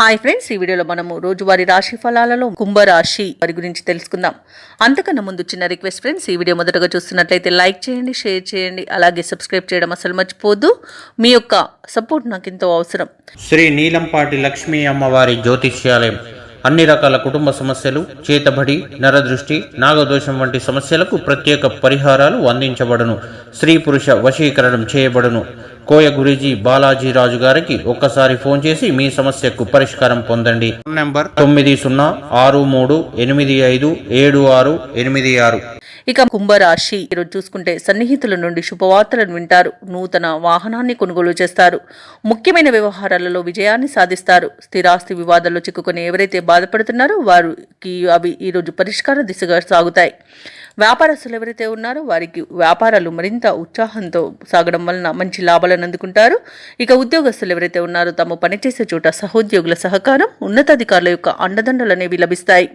Hi friends, ఈ వీడియోలో మనము రోజువారీ రాశి ఫలాలలో కుంభరాశి వారి గురించి తెలుసుకుందాం. అంతకన్నా ముందు చిన్న రిక్వెస్ట్ ఫ్రెండ్స్, ఈ వీడియో మొదటగా చూస్తున్నట్లయితే లైక్ చేయండి, షేర్ చేయండి, అలాగే సబ్స్క్రైబ్ చేయడం అసలు మర్చిపోద్దు. మీ యొక్క సపోర్ట్ నాకు ఎంతో అవసరం. శ్రీ నీలంపాటి లక్ష్మీ అమ్మవారి జ్యోతిష్యాలయం అన్ని రకాల కుటుంబ సమస్యలు, చేతబడి, నరదృష్టి, నాగదోషం వంటి సమస్యలకు ప్రత్యేక పరిహారాలు అందించబడును. స్త్రీ పురుష వశీకరణం చేయబడును. కోయ గురూజీ బాలాజీ రాజు గారికి ఒక్కసారి ఫోన్ చేసి మీ సమస్యకు పరిష్కారం పొందండి. Phone number 9063857686. ఇక కుంభరాశి ఈరోజు చూసుకుంటే సన్నిహితుల నుండి శుభవార్తలను వింటారు. నూతన వాహనాన్ని కొనుగోలు చేస్తారు. ముఖ్యమైన వ్యవహారాలలో విజయాన్ని సాధిస్తారు. స్థిరాస్తి వివాదాల్లో చిక్కుకొని ఎవరైతే బాధపడుతున్నారో వారికి అవి ఈరోజు పరిష్కార దిశగా సాగుతాయి. వ్యాపారస్తులు ఎవరైతే ఉన్నారో వారికి వ్యాపారాలు మరింత ఉత్సాహంతో సాగడం వలన మంచి లాభాలను అందుకుంటారు. ఇక ఉద్యోగస్తులు ఎవరైతే ఉన్నారో తమ పనిచేసే చోట సహోద్యోగుల సహకారం, ఉన్నతాధికారుల యొక్క అండదండలు అనేవి లభిస్తాయి.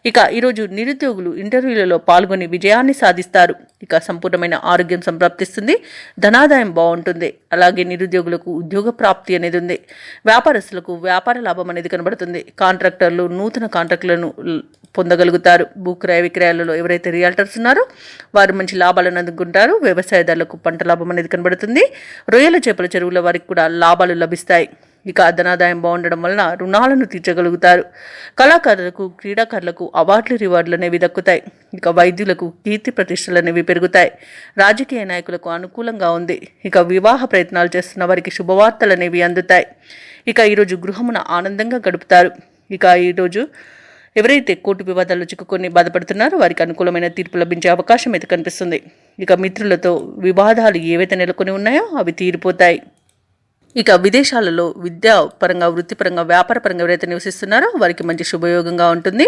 ఇక ఈరోజు నిరుద్యోగులు ఇంటర్వ్యూలలో పాల్గొని విజయాన్ని సాధిస్తారు. ఇక సంపూర్ణమైన ఆరోగ్యం సంప్రాప్తిస్తుంది. ధనాదాయం బాగుంటుంది. అలాగే నిరుద్యోగులకు ఉద్యోగ ప్రాప్తి అనేది ఉంది. వ్యాపారస్తులకు వ్యాపార లాభం అనేది కనబడుతుంది. కాంట్రాక్టర్లు నూతన కాంట్రాక్టులను పొందగలుగుతారు. భూక్రయ విక్రయాలలో ఎవరైతే రియాల్టర్స్ ఉన్నారో వారు మంచి లాభాలను అందుకుంటారు. వ్యవసాయదారులకు పంట లాభం అనేది కనబడుతుంది. రొయ్యల చేపల చెరువుల వారికి కూడా లాభాలు లభిస్తాయి. ఇక ధనాదాయం బాగుండడం వలన రుణాలను తీర్చగలుగుతారు. కళాకారులకు, క్రీడాకారులకు అవార్డులు, రివార్డులు అనేవి దక్కుతాయి. ఇక వైద్యులకు కీర్తి ప్రతిష్టలు అనేవి పెరుగుతాయి. రాజకీయ నాయకులకు అనుకూలంగా ఉంది. ఇక వివాహ ప్రయత్నాలు చేస్తున్న వారికి శుభవార్తలు అనేవి అందుతాయి. ఇక ఈరోజు గృహమున ఆనందంగా గడుపుతారు. ఇక ఈరోజు ఎవరైతే కోర్టు వివాదాల్లో చిక్కుకొని బాధపడుతున్నారో వారికి అనుకూలమైన తీర్పు లభించే అవకాశం అయితే కనిపిస్తుంది. ఇక మిత్రులతో వివాదాలు ఏవైతే నెలకొని ఉన్నాయో అవి తీరిపోతాయి. ఇక విదేశాలలో విద్యాపరంగా, వృత్తిపరంగా, వ్యాపారపరంగా ఎవరైతే నివసిస్తున్నారో వారికి మంచి శుభయోగంగా ఉంటుంది.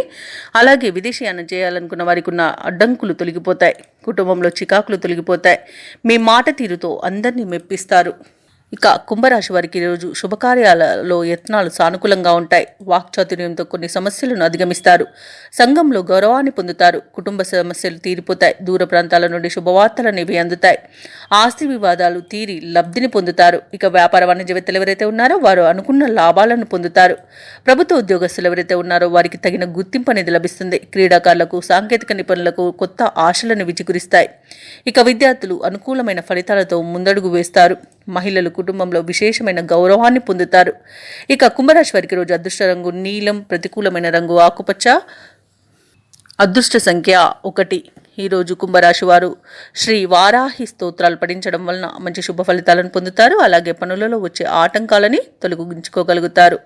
అలాగే విదేశీయానం చేయాలనుకున్న వారికి ఉన్న అడ్డంకులు తొలగిపోతాయి. కుటుంబంలో చికాకులు తొలగిపోతాయి. మీ మాట తీరుతో అందరినీ మెప్పిస్తారు. ఇక కుంభరాశి వారికి ఈరోజు శుభకార్యాలలో యత్నాలు సానుకూలంగా ఉంటాయి. వాక్చాతుర్యంతో కొన్ని సమస్యలను అధిగమిస్తారు. సంఘంలో గౌరవాన్ని పొందుతారు. కుటుంబ సమస్యలు తీరిపోతాయి. దూర ప్రాంతాల నుండి శుభవార్తలు అనేవి అందుతాయి. ఆస్తి వివాదాలు తీరి లబ్ధిని పొందుతారు. ఇక వ్యాపార వాణిజ్యవేత్తలు ఎవరైతే ఉన్నారో వారు అనుకున్న లాభాలను పొందుతారు. ప్రభుత్వ ఉద్యోగస్తులు ఎవరైతే ఉన్నారో వారికి తగిన గుర్తింపు అనేది లభిస్తుంది. క్రీడాకారులకు, సాంకేతిక నిపుణులకు కొత్త ఆశలను విజిగురిస్తాయి. ఇక విద్యార్థులు అనుకూలమైన ఫలితాలతో ముందడుగు వేస్తారు. మహిళలు కుటుంబంలో విశేషమైన గౌరవాన్ని పొందుతారు. ఇక కుంభరాశి వారికి రోజు అదృష్ట రంగు నీలం, ప్రతికూలమైన రంగు ఆకుపచ్చ, అదృష్ట సంఖ్య 1. ఈరోజు కుంభరాశి వారు శ్రీ వారాహి స్తోత్రాలు పఠించడం వలన మంచి శుభ ఫలితాలను పొందుతారు. అలాగే పనులలో వచ్చే ఆటంకాలని తొలగించుకోగలుగుతారు.